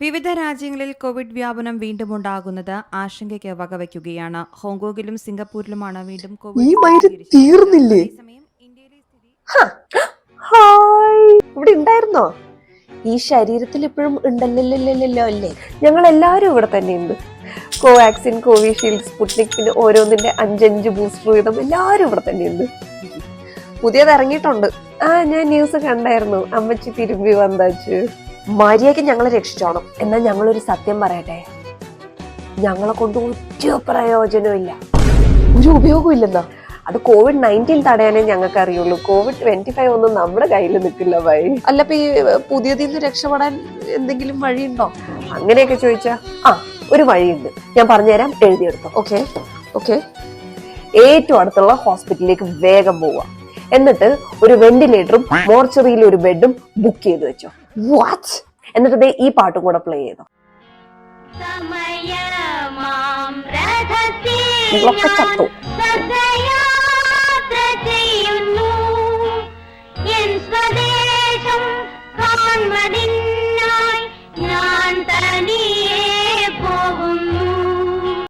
വിവിധ രാജ്യങ്ങളിൽ കോവിഡ് വ്യാപനം വീണ്ടും ഉണ്ടാകുന്നത് ആശങ്കയ്ക്ക് വകവയ്ക്കുകയാണ്. ഹോങ്കോങ്ങിലും സിംഗപ്പൂരിലുമാണ് വീണ്ടും കോവിഡ് തീർന്നില്ലേ? ഇവിടെ ഉണ്ടായിരുന്നോ? ഈ ശരീരത്തിൽ ഇപ്പോഴും ഉണ്ടല്ലോ അല്ലേ? ഞങ്ങൾ എല്ലാവരും ഇവിടെ തന്നെയുണ്ട്. കോവാക്സിൻ, കോവിഷീൽഡ്, സ്പുട്നിക്, പിന്നെ ഓരോന്നിന്റെ 5 ബൂസ്റ്റർ വീതം എല്ലാവരും ഇവിടെ തന്നെയുണ്ട്. പുതിയത് ഇറങ്ങിയിട്ടുണ്ട്. ഞാൻ ന്യൂസ് കണ്ടായിരുന്നു. അമ്മച്ചി തിരുമ്പി വന്നാച്ചു. മര്യാദയ്ക്ക് ഞങ്ങളെ രക്ഷിച്ചോണം. എന്നാൽ ഞങ്ങളൊരു സത്യം പറയട്ടെ, ഞങ്ങളെ കൊണ്ട് ഒരു പ്രയോജനവും ഇല്ല, ഒരു ഉപയോഗവും ഇല്ലെന്നാ. അത് COVID-19 തടയാനേ ഞങ്ങൾക്ക് അറിയുള്ളൂ. COVID-25 ഒന്നും നമ്മുടെ കയ്യിൽ നിൽക്കില്ല ഭൈ. അല്ലപ്പോ ഈ പുതിയതിൽ നിന്ന് രക്ഷപ്പെടാൻ എന്തെങ്കിലും വഴിയുണ്ടോ? അങ്ങനെയൊക്കെ ചോദിച്ചാ ഒരു വഴിയുണ്ട്. ഞാൻ പറഞ്ഞുതരാം, എഴുതിയെടുത്തോ. ഓക്കെ. ഏറ്റവും അടുത്തുള്ള ഹോസ്പിറ്റലിലേക്ക് വേഗം പോവുക. എന്നിട്ട് ഒരു വെന്റിലേറ്ററും മോർച്ചറിയിൽ ഒരു ബെഡും ബുക്ക് ചെയ്ത് വെച്ചോ. വാച്ച്. എന്നിട്ട് ഈ പാട്ടും കൂടെ പ്ലേ ചെയ്തോ. നിങ്ങളൊക്കെ ചത്തു.